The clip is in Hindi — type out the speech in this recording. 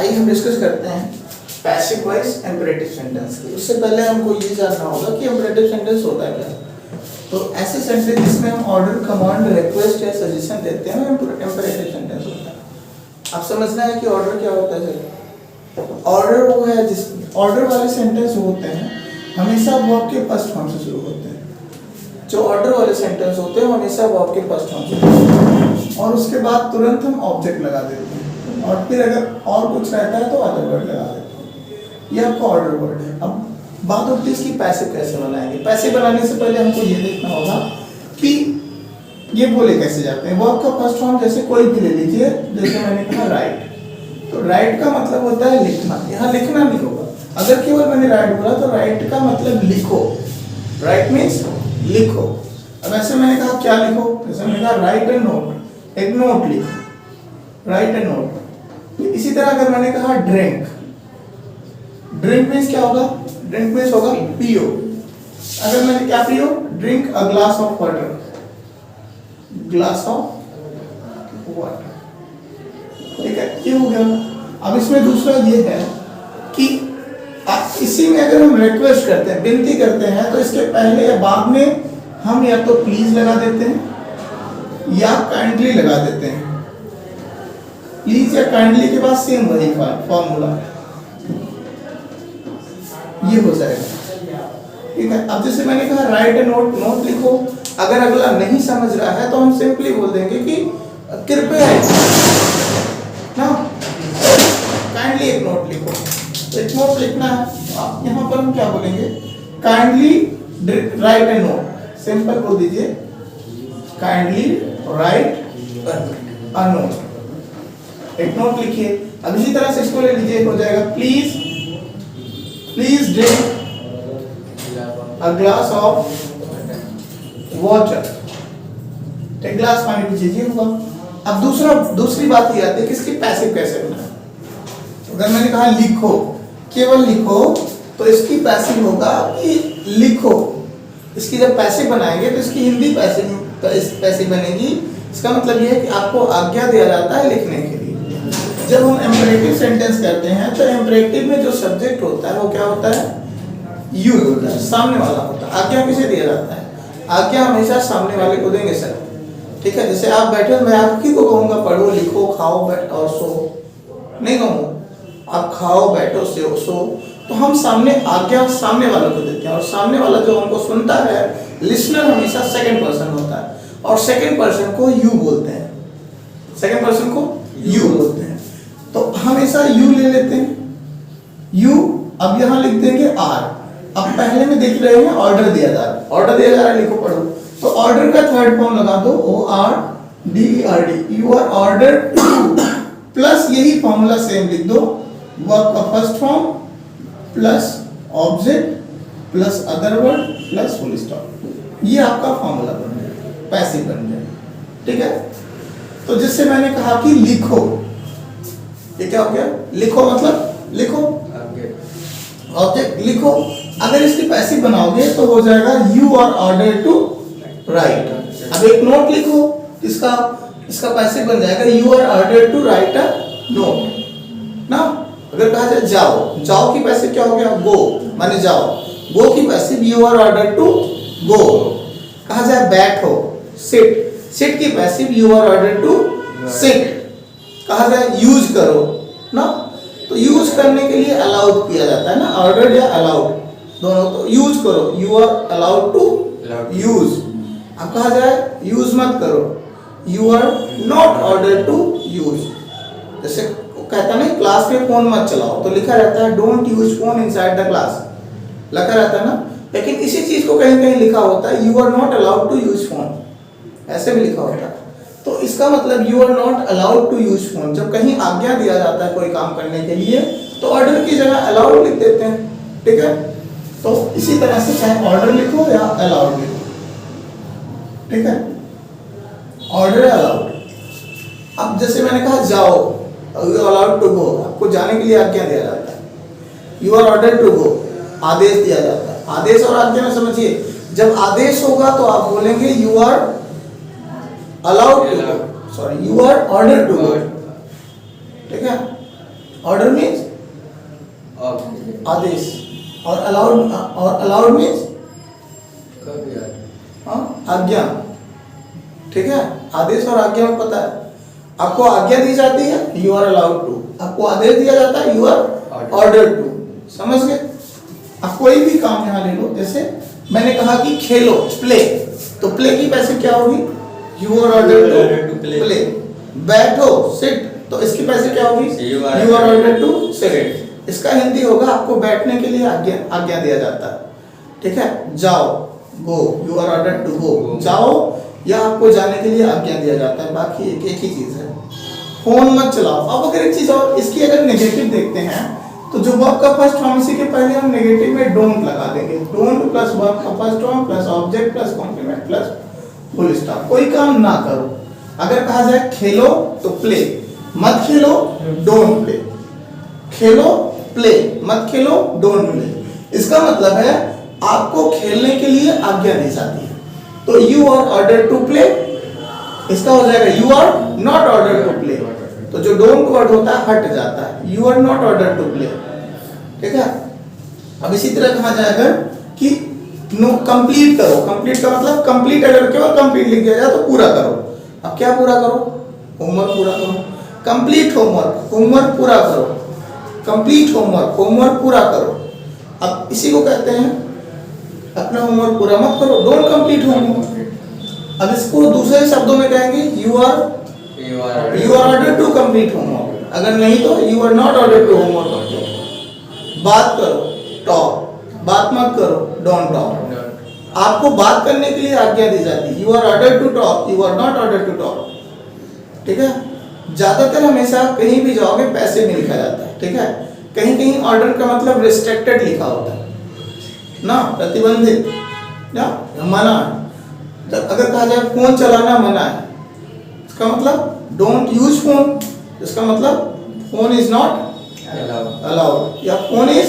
आइए हम डिस्कस करते हैं पैसिव वॉइस इम्परेटिव सेंटेंस की। उससे पहले हमको ये जानना होगा कि इम्परेटिव सेंटेंस होता क्या है। तो ऐसे सेंटेंस जिसमें हम ऑर्डर, कमांड, रिक्वेस्ट या सजेशन देते हैं इम्परेटिव सेंटेंस होता है। आप समझना है कि ऑर्डर क्या होता है। ऑर्डर वो है जिस ऑर्डर वाले सेंटेंस होते हैं हमेशा वर्ब के फर्स्ट फॉर्म से शुरू होते हैं। जो ऑर्डर वाले सेंटेंस होते हैं हमेशा वर्ब के फर्स्ट फॉर्म से शुरू होते हैं और उसके बाद तुरंत हम ऑब्जेक्ट लगा देते हैं और फिर अगर और कुछ रहता है तो अदर वर्ड लगा देते हैं। ये आपका ऑर्डर वर्ड है। अब बात होती है इसकी पैसिव कैसे बनाएंगे। पैसिव बनाने से पहले हमको ये देखना होगा कि ये बोले कैसे जाते हैं। वर्ब का फर्स्ट फॉर्म जैसे कोई भी ले लीजिए, जैसे मैंने कहा राइट, तो राइट का मतलब होता है लिखना। यहाँ लिखना नहीं होगा। अगर केवल मैंने राइट बोला तो राइट का मतलब लिखो। राइट मीन्स लिखो। अब ऐसे मैंने कहा क्या लिखो, जैसे मैंने कहा राइट ए नोट, एक नोट लिखो, राइट ए नोट। इसी तरह अगर मैंने कहा ड्रिंक, ड्रिंक मीन्स क्या होगा, ड्रिंक मीन्स होगा पियो। अगर मैंने क्या पियो, drink a glass of water, glass of water. ठीक है, ये हो गया। अब इसमें दूसरा ये है कि इसी में अगर हम रिक्वेस्ट करते हैं, विनती करते हैं, तो इसके पहले या बाद में हम या तो प्लीज लगा देते हैं या काइंडली लगा देते हैं। प्लीज या काइंडली के बाद सेम वही फॉर्मूला, ये हो जाएगा। ठीक है। अब जैसे मैंने कहा राइट ए नोट, नोट लिखो। अगर अगला नहीं समझ रहा है तो हम सिंपली बोल देंगे कि कृपया ना काइंडली एक नोट लिखो। एक नोट लिखना है, आप यहाँ पर हम क्या बोलेंगे, काइंडली राइट ए नोट। सिंपल बोल दीजिए, काइंडली राइट अ नोट, एक नोट लिखिए। अब इसी तरह से इसको ले लीजिए, हो जाएगा please, please drink a glass of water, एक गिलास पानी पीजिए होगा। अब दूसरी बात ये आती है कि इसकी पैसिव कैसे बनाए। अगर मैंने कहा लिखो, केवल लिखो, तो इसकी पैसिव होगा कि लिखो। इसकी जब पैसिव बनाएंगे तो इसकी हिंदी पैसिव बनेगी। इसका मतलब ये है कि आपको आज्ञा दिया जाता है लिखने के लिए। जब हम इम्परेटिव सेंटेंस करते हैं तो इम्परेटिव में जो सब्जेक्ट होता है वो क्या होता है, यू होता है, सामने वाला होता है। आज्ञा किसे दिया जाता है, आज्ञा हमेशा सामने वाले को देंगे सर। ठीक है, जैसे आप बैठे, मैं आपकी को कहूंगा पढ़ो, लिखो, खाओ, बैठो और सो, नहीं कहूँगा। आप खाओ, बैठो, सो, तो हम सामने आज्ञा सामने वालों को देते हैं और सामने वाला जो हमको सुनता है, लिसनर, हमेशा सेकंड पर्सन होता है और सेकंड पर्सन को यू बोलते हैं। सेकंड पर्सन को यू बोलते हैं, तो हमेशा यू ले लेते हैं, यू। अब यहाँ लिख देंगे आर। अब पहले में देख रहे हैं ऑर्डर दिया जा रहा है, ऑर्डर दिया जा रहा है, लिखो, पढ़ो, तो ऑर्डर का थर्ड फॉर्म लगा दो, O R D E R D, you are order plus यही फॉर्मूला सेम लिख दो, वर्ब का first form plus object plus other word plus full stop. ये आपका फॉर्मूला बन जाए, पैसिव बन जाए। ठीक है, तो जिससे मैंने कहा कि लिखो, ये क्या हो गया, लिखो मतलब लिखो, ऑब्जेक्ट लिखो। अगर इसकी पैसिव बनाओगे तो हो जाएगा you are order to write. अब एक नोट लिखो, इसका पैसिव बन जाएगा you are order to write a note ना। अगर कहा जाए जाओ, जाओ की पैसिव क्या हो गया, गो, माने जाओ, गो की passive you are order to go. कहा जाए बैठो, सिट, सिट की passive you are order to sit. कहा जाए यूज करो ना, तो यूज करने के लिए अलाउड किया जाता है ना, ऑर्डर या अलाउड दोनों, तो यूज करो, you are allowed to use. अब कहा जाए यूज मत करो, you are not order to use. जैसे कहता नहीं क्लास में फोन मत चलाओ, तो लिखा रहता है don't use phone inside the class, लिखा रहता है ना। लेकिन इसी चीज को कहीं कहीं लिखा होता है you are not allowed to use phone, ऐसे भी लिखा होता है। तो इसका मतलब you are not allowed to use phone. जब कहीं आज्ञा दिया जाता है कोई काम करने के लिए तो ऑर्डर की जगह अलाउड लिख देते हैं। ठीक है, तो इसी तरह से चाहे ऑर्डर लिखो या अलाउड लिखो। ठीक है, ऑर्डर अलाउड। अब जैसे मैंने कहा जाओ, you are allowed to go, आपको जाने के लिए आज्ञा दिया जाता है। You are order to go, आदेश दिया जाता है। आदेश और आज्ञा में समझिए, जब आदेश होगा तो आप बोलेंगे you are allowed to go, sorry you are order to go. ठीक है, ऑर्डर मीन्स आदेश, और अलाउड मीन्स आज्ञा। ठीक है, आदेश और आज्ञा में पता है, आपको आज्ञा दी जाती है यू आर अलाउड टू, आपको आदेश दिया जाता है यू आर ऑर्डर टू। समझ गए? आप कोई भी काम यहाँ ले लो, जैसे मैंने कहा कि खेलो, प्ले, तो प्ले की पैसे क्या होगी? You are order to play. बैठो, सिट, तो इसकी पैसे क्या होगी? You are order to sit. इसका हिंदी होगा आपको बैठने के लिए आज्ञा दिया जाता है। ठीक है, जाओ, go, you are order to go, जाओ, या आपको जाने के लिए आज्ञा दिया जाता है। बाकी एक ही चीज है, फोन मत चलाओ। अब अगर एक चीज और, इसकी अगर नेगेटिव देखते हैं तो जो वर्ब का फर्स्ट फॉर्म, इसी के पहले हम नेगेटिव में डोंट लगा देंगे। डोंट प्लस वर्ब का first form plus object plus complement plus full stop. कोई काम ना करो, अगर कहा जाए खेलो तो प्ले, मत खेलो डोंट प्ले, खेलो प्ले, मत खेलो डोंट प्ले। इसका मतलब है आपको खेलने के लिए आज्ञा दी जाती है, तो you are order to play, इसका हो जाएगा you are not order to play. तो जो डोंट वर्ड होता है हट जाता है, you are not order to play. ठीक है, अब इसी तरह कहा जाएगा कि नो कंप्लीट करो। कंप्लीट का मतलब कंप्लीट, अगर केवल कंप्लीट लिख दिया जाए तो पूरा करो। अब क्या पूरा करो? होमवर्क पूरा करो। कंप्लीट होमवर्क, होमवर्क पूरा करो। कंप्लीट होमवर्क, होमवर्क पूरा करो। अब इसी को कहते हैं अपना होमवर्क पूरा मत करो, डोंट कंप्लीट होमवर्क। अब इसको दूसरे शब्दों में कहेंगे you are order to complete homework. अगर नहीं तो you are not order to homework. बात करो, टॉक, बात मत करो, डोंट टॉक। आपको बात करने के लिए आज्ञा दी जाती है, you are order to talk, you are not order to talk. ठीक है, ज्यादातर हमेशा कहीं भी जाओगे पैसे में लिखा जाता है। ठीक है, कहीं कहीं ऑर्डर का मतलब रिस्ट्रिक्टेड लिखा होता है ना, प्रतिबंधित या मना। जब अगर कहा जाए फोन चलाना मना है, इसका मतलब डोंट यूज फोन, इसका मतलब फोन इज नॉट अलाउड, या फोन इज